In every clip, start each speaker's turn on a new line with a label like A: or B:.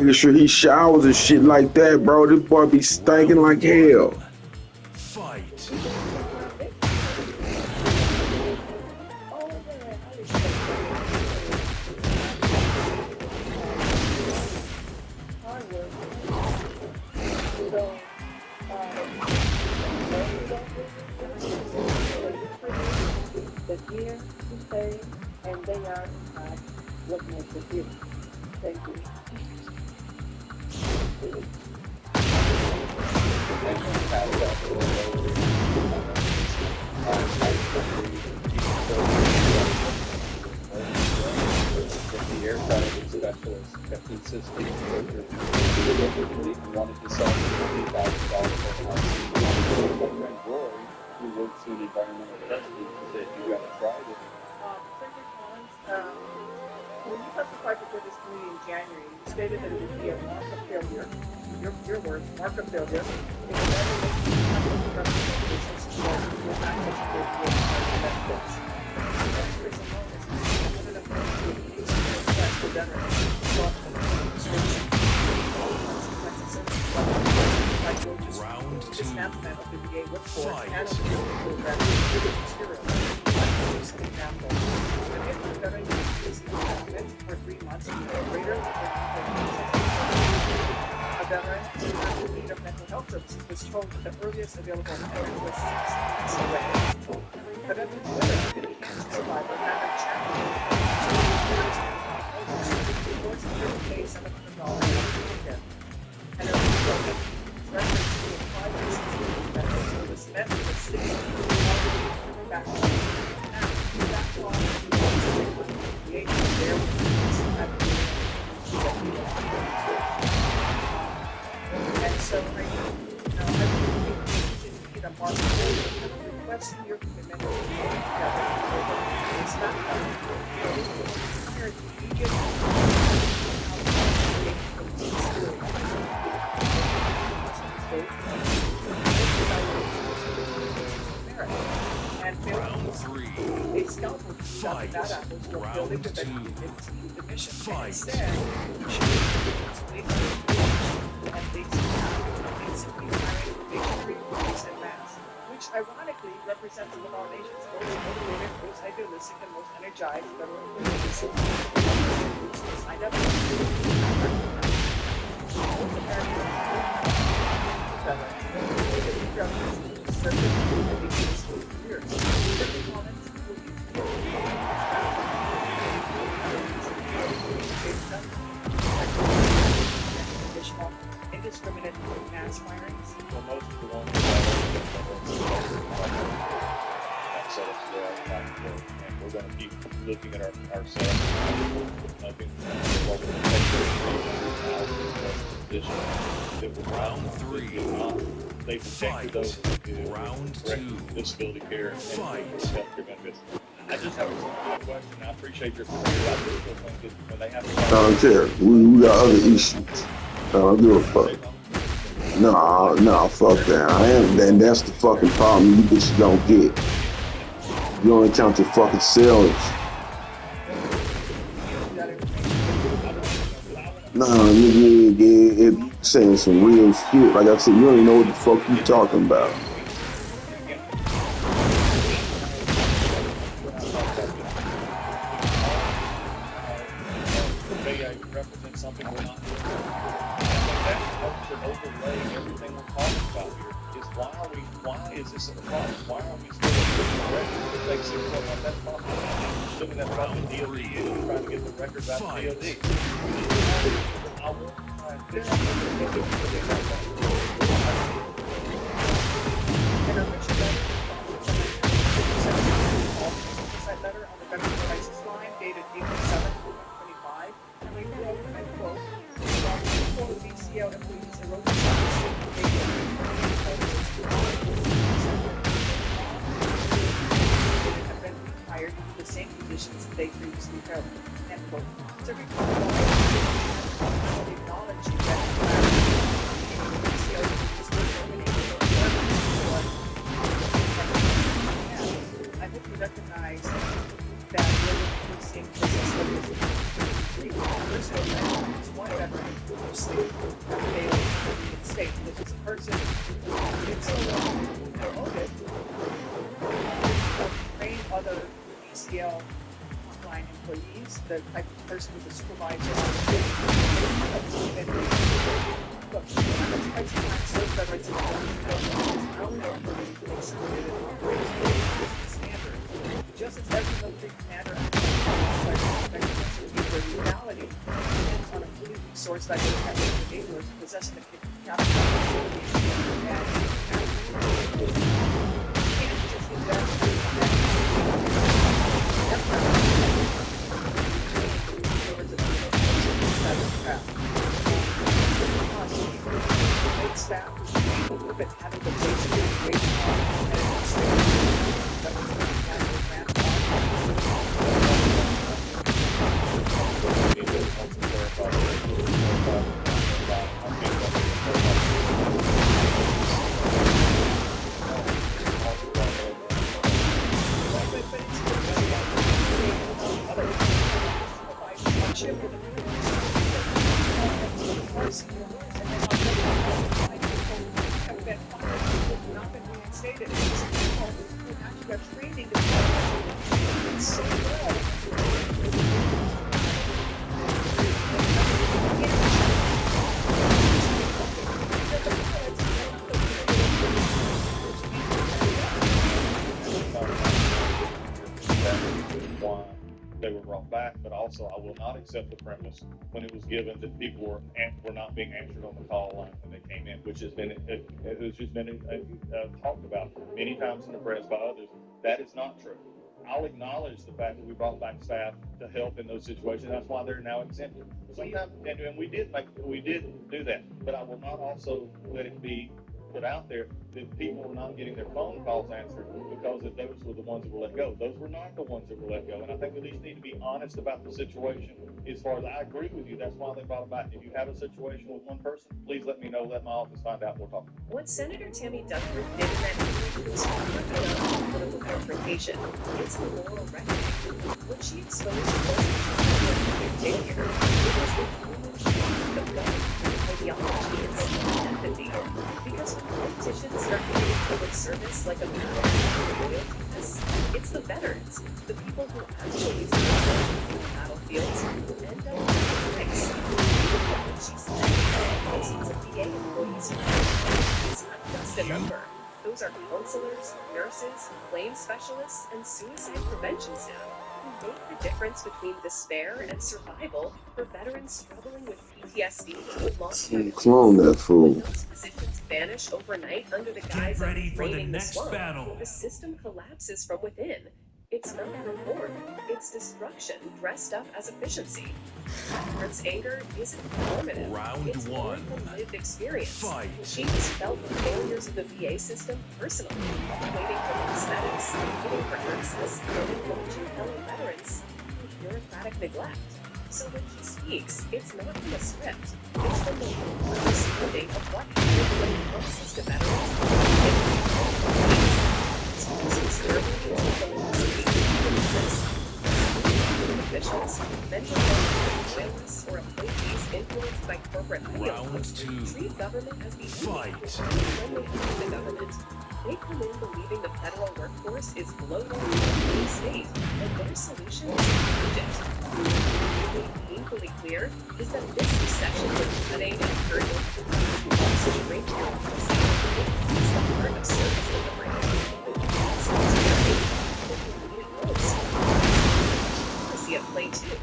A: Making sure he showers and shit like that, bro. This boy be stinking like hell.
B: Fight.
C: The gear, the stay, and they are in fact what makes it beautiful. Thank you.
D: The air traffic specialist kept insisting that he wanted to sell $50,000 for an RC. My friend Roy, who works in environmental testing, said, "You got to try this."
C: Senator Collins, when you testified before this committee in January, you stated that it would be a mark of failure, your words, mark of failure, if the representations will not touch the benefits. The reason known as the Senate of the veterans,
B: Round two.
C: dismantlement of the VA workforce
B: Fight.
C: and of the program with material. An example. If the veteran is inactive for 3 months, greater than a veteran in need of mental health services was told that the earliest available veteran was 6 months away. The veteran can enhance survival and a champion towards the 30 days $700 care. And a reference to a 5-year medical service met with a 6 back. And so I really need a mark request your commitment to together. It's not
B: Round three.
C: a scalpel
B: Fight.
C: that apples will building the the mission.
B: Fight.
C: Instead, we should and basically hiring and mass, which ironically represents one of our nation's most motivated, most idealistic, and most energized federal employees. Signed up indiscriminate mass firings.
D: Well, most of the ones that set us well, and we're going to keep looking at ourselves. Nothing position that was
B: Round three.
D: They protected those
B: Round two.
D: disability care and
B: Fight.
D: healthcare benefits. I just have a simple question. I appreciate your comment about this when they have
A: I don't care. We got other issues. I don't give a fuck. Nah, fuck that. I am. Then that's the fucking problem you bitches don't get. You only count your fucking selves. Nah, nigga, it saying some real shit. Like I said, you don't even know what the fuck you talking about.
D: represent something we're not doing. And that helps to overlay everything we're talking about here. Is why is this a problem? Why are we still putting records that take 6 months? That's possible. Shouldn't that probably DOD is trying to get the records out of DOD? I won't find this.
C: Letter on the Veterans Crisis Line dated April 7, 2025, and we quote, from the VCO employees and local have been hired into the same positions they previously held, end quote. To acknowledge that VCO is terminated I hope you recognize that we're seeing this as one veteran who mostly have failed in the state. This is a person it's promoted train other ACL frontline employees, the type of person who's a supervisor on the look, I serve veterans in the standard. Just as every military commander their reality depends on a fully resourced diverse individuals possessing the capability staff but having the basic information
D: they were brought back, but also I will not accept the premise when it was given that people were not being answered on the call line when they came in, which has been talked about many times in the press by others. That is not true. I'll acknowledge the fact that we brought back staff to help in those situations. That's why they're now exempted. Sometimes, and we did do that, but I will not also let it be put out there that people were not getting their phone calls answered because those were the ones that were let go. Those were not the ones that were let go. And I think we at least need to be honest about the situation as far as I agree with you. That's why they brought it back. If you have a situation with one person, please let me know. Let my office find out. We'll talk.
E: What Senator Tammy Duckworth did in that meeting was not political confrontation. It's a moral reckoning. What she exposed wasn't just failure. It was the government ideology and empathy. Because when politicians start doing public service like a it's the veterans, the people who actually survive in the battlefields who end up in the ranks. She said, thousands of VA employees it's not just a number. Those are counselors, nurses, claims specialists, and suicide prevention staff who make the difference between despair and survival for veterans struggling with PTSD and long-term
A: Clone that fool.
E: When those positions vanish overnight under the guise
B: Get ready
E: of
B: for the
E: draining
B: next
E: swamp,
B: battle.
E: the system collapses from within. It's not reform, it's destruction dressed up as efficiency. Catherine anger isn't performative.
B: Round
E: It's
B: one.
E: a lived experience.
B: Fight.
E: She has felt the failures of the VA system personally, waiting for anesthetics, waiting for access, and watching fellow veterans with bureaucratic neglect. So when she speaks, it's not from a script. It's from the understanding of what happened when it comes to veterans. Officials, mental health, journalists, or employees influenced by corporate
B: Round two.
E: treat government as the
B: Fight.
E: When they leave the government, they come in believing the federal workforce is bloated in the state, and their solution is urgent. What is painfully clear is that this recession with cutting and hurting is a great bureaucracy. It's the heart of service delivery. Policy at play too.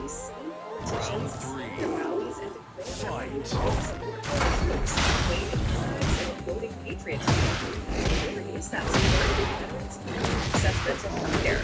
E: These same politicians
B: Round
E: their rallies and declare
B: Fight.
E: voting patriotism. Where is that support for veterans? Access mental health care.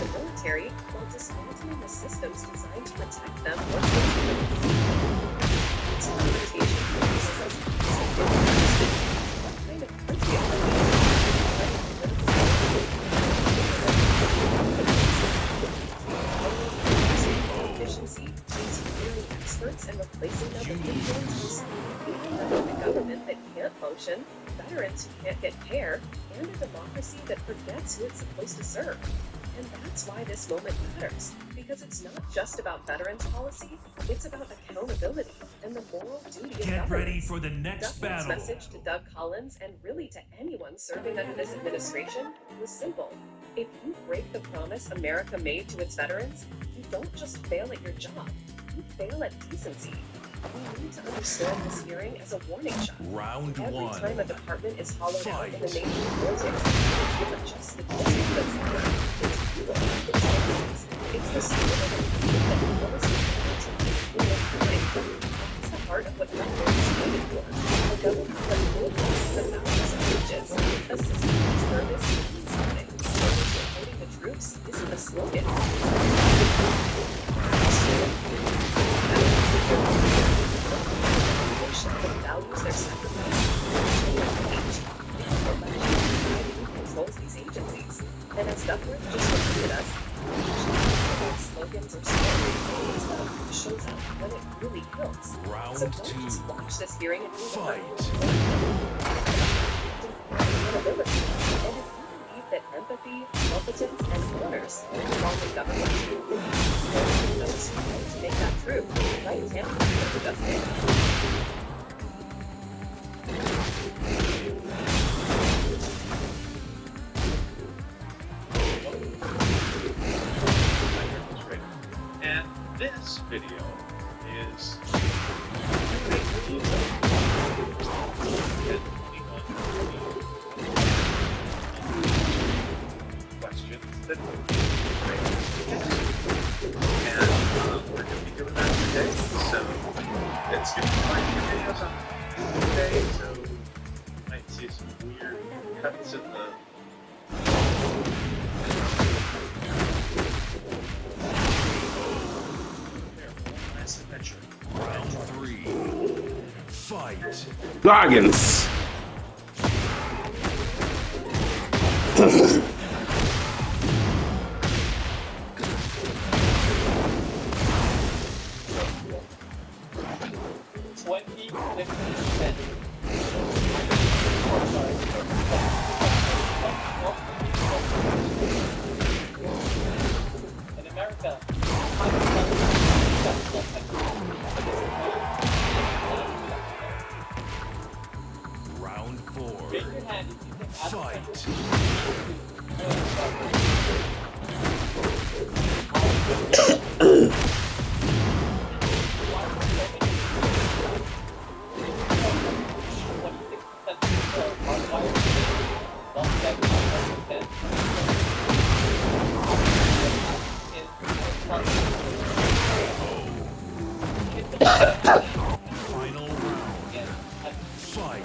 E: The military, while dismantling the systems designed to protect them, its implementation produces us what kind of country are we? Efficiency means hiring experts and replacing them with influencers. We have a government that can't function promotion, veterans who can't get care, and a democracy that forgets who it's supposed to serve. And that's why this moment matters, because it's not just about veterans policy, it's about accountability and the moral duty of
B: Get
E: governance.
B: ready for the next
E: Duffman's
B: battle.
E: message to Doug Collins, and really to anyone serving under this administration, was simple. If you break the promise America made to its veterans, you don't just fail at your job, you fail at decency. We need to understand this hearing as a warning shot.
B: Round
E: Every
B: one.
E: time a department is hollowed out in the
B: Fight.
E: name of politics, it's not just the district that's there. It's people, it's families, it's the spirit of the people that promise to continue in their time. It's the heart of what government is needed for. A government that will last the thousands of ages. A system of service means something. Service supporting the troops isn't a slogan. That values their sacrifice. Controls these agencies. And as Duckworth just reminded us, slogans are scary. It's about who shows up when it really counts.
B: Round
E: So don't
B: two.
E: just watch this hearing and move on.
B: Fight.
E: Accountability. And if you believe that empathy, competence, and honors belong in government, then you should stand with those who want to make that true. Right, Tim? Just it.
D: And this video is questions that and we're going to be doing that today. So it's going to be quite a few videos on today. So you might see some weird cuts in the nice adventure.
B: Round three. Fight.
A: Goggins.
F: In America,
B: Round four.
F: raise your hand if you think
B: Fight. Final round. Fight.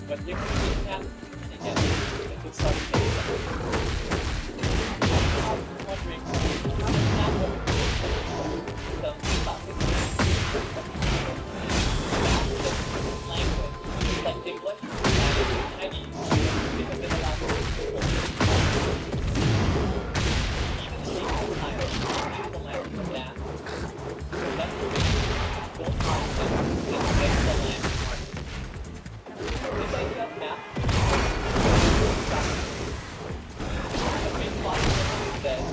F: But you can have it again. If it's something wondering language like English, Chinese, because it allows us to even the language, yeah. That's the reason don't concept is make the language. This idea of math, the main philosophy says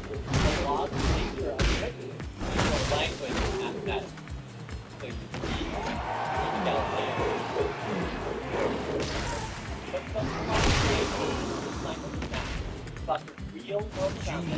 F: the laws of nature are written in a language of mathematics. So you see, Galileo. But some language of math about the real world sound.